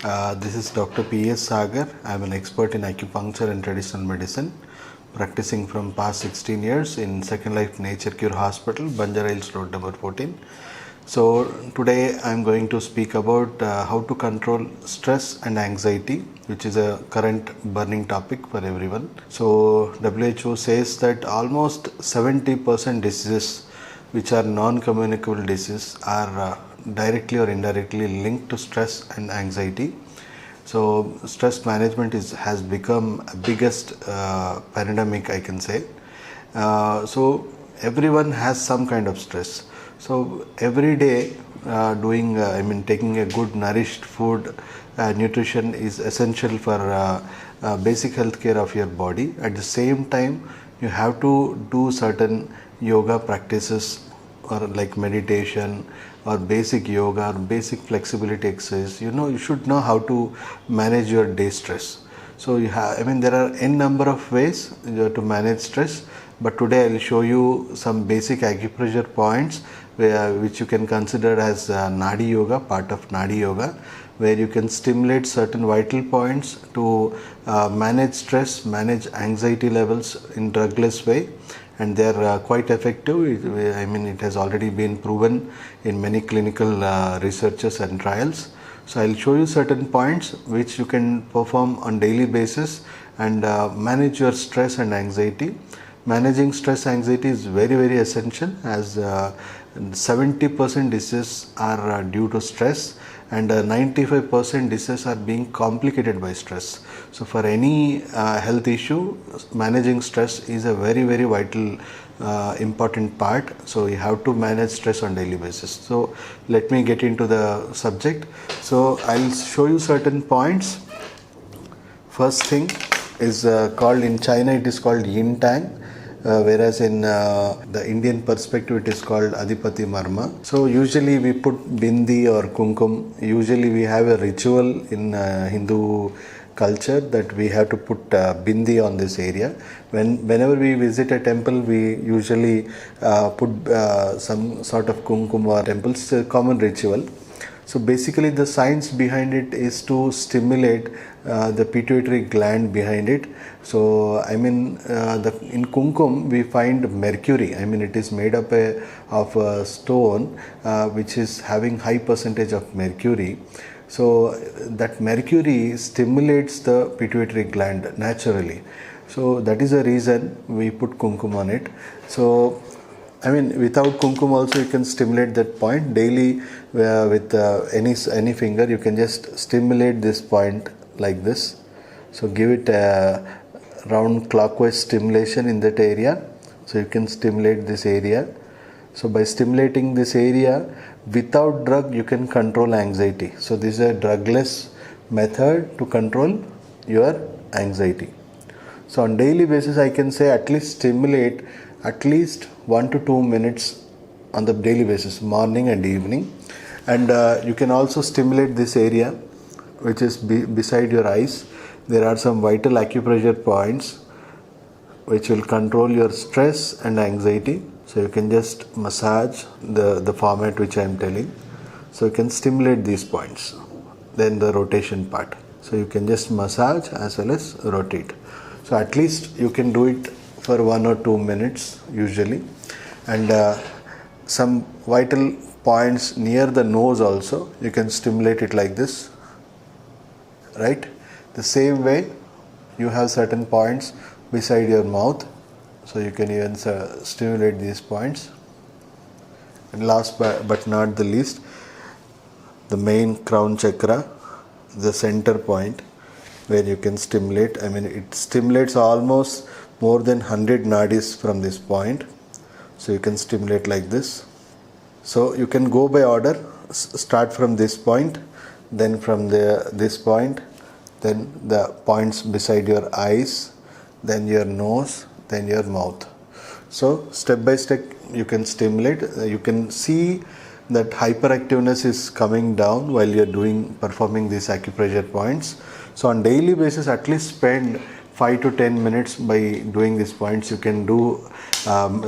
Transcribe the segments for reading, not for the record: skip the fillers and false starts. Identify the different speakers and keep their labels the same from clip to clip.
Speaker 1: This is Dr.P.S. Sagar. I am an expert in acupuncture and traditional medicine, practicing from past 16 years in Second Life Nature Cure Hospital, Banjara Hills Road number 14. So today I am going to speak about how to control stress and anxiety, which is a current burning topic for everyone. So WHO says that almost 70% diseases which are non-communicable diseases are directly or indirectly linked to stress and anxiety. So stress management has become a biggest pandemic, I can say. So everyone has some kind of stress. So every day taking a good nourished food, nutrition is essential for basic health care of your body. At the same time, you have to do certain yoga practices or like meditation or basic yoga or basic flexibility exercise. You should know how to manage your day stress. So there are n number of ways to manage stress, but today I will show you some basic acupressure points which you can consider as Nadi Yoga, part of Nadi Yoga, where you can stimulate certain vital points to manage stress, manage anxiety levels in drugless way, and they are quite effective. It has already been proven in many clinical researches and trials. So I'll show you certain points which you can perform on daily basis and manage your stress and anxiety. Managing stress anxiety is very, very essential, as 70% diseases are due to stress, and 95% diseases are being complicated by stress. So for any health issue, managing stress is a very, very vital important part. So you have to manage stress on daily basis. So let me get into the subject. So I'll show you certain points. First thing is called, in China it is called yin tang, whereas in the Indian perspective it is called Adipati Marma. So usually we put bindi or kumkum. Usually we have a ritual in Hindu culture that we have to put bindi on this area. Whenever we visit a temple, we usually put some sort of kumkum or temple. It's a common ritual. So basically the science behind it is to stimulate the pituitary gland behind it. So in kumkum we find mercury. It is made up of a stone which is having high percentage of mercury. So that mercury stimulates the pituitary gland naturally. So that is the reason we put kumkum on it. So without kumkum also you can stimulate that point daily with any finger. You can just stimulate this point like this. So give it a round clockwise stimulation in that area. So you can stimulate this area. So by stimulating this area without drug, you can control anxiety. So this is a drugless method to control your anxiety. So on daily basis, I can say at least stimulate at least 1 to 2 minutes on the daily basis, morning and evening. And you can also stimulate this area which is beside your eyes. There are some vital acupressure points which will control your stress and anxiety. So you can just massage the format which I am telling. So you can stimulate these points. Then the rotation part. So you can just massage as well as rotate. So at least you can do it for 1 or 2 minutes usually. And some vital points near the nose also, you can stimulate it like this, right? The same way you have certain points beside your mouth, so you can even stimulate these points. And last but not the least, the main crown chakra, the center point where you can stimulate. It stimulates almost more than 100 nadis from this point. So you can stimulate like this. So you can go by order. Start from this point, then from this point, then the points beside your eyes, then your nose, then your mouth. So step by step you can stimulate. You can see that hyperactiveness is coming down while you are performing these acupressure points. So on daily basis, at least spend 5 to 10 minutes by doing these points. You can do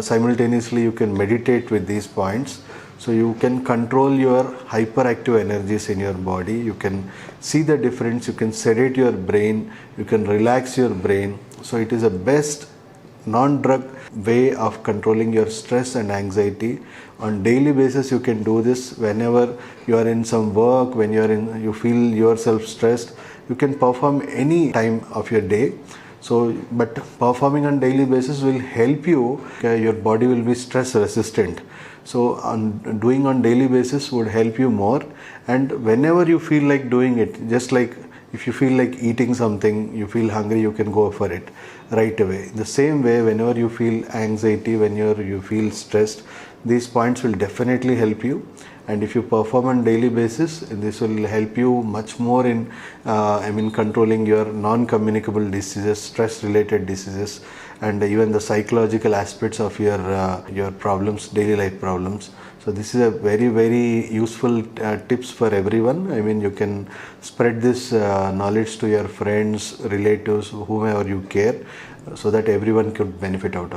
Speaker 1: simultaneously, you can meditate with these points. So you can control your hyperactive energies in your body. You can see the difference. You can sedate your brain. You can relax your brain. So it is a best non-drug way of controlling your stress and anxiety. On daily basis you can do this. Whenever you are in some work, when you feel yourself stressed, you can perform any time of your day. So but performing on daily basis will help you, your body will be stress resistant. So doing on daily basis would help you more. And whenever you feel like doing it, just like if you feel like eating something, you feel hungry, you can go for it right away. The same way, whenever you feel anxiety, when you feel stressed, these points will definitely help you. And if you perform on daily basis, this will help you much more in controlling your non-communicable diseases, stress related diseases, and even the psychological aspects of your problems, daily life problems. So this is a very, very useful tips for everyone. I mean, you can spread this knowledge to your friends, relatives, whomever you care, so that everyone could benefit out of it.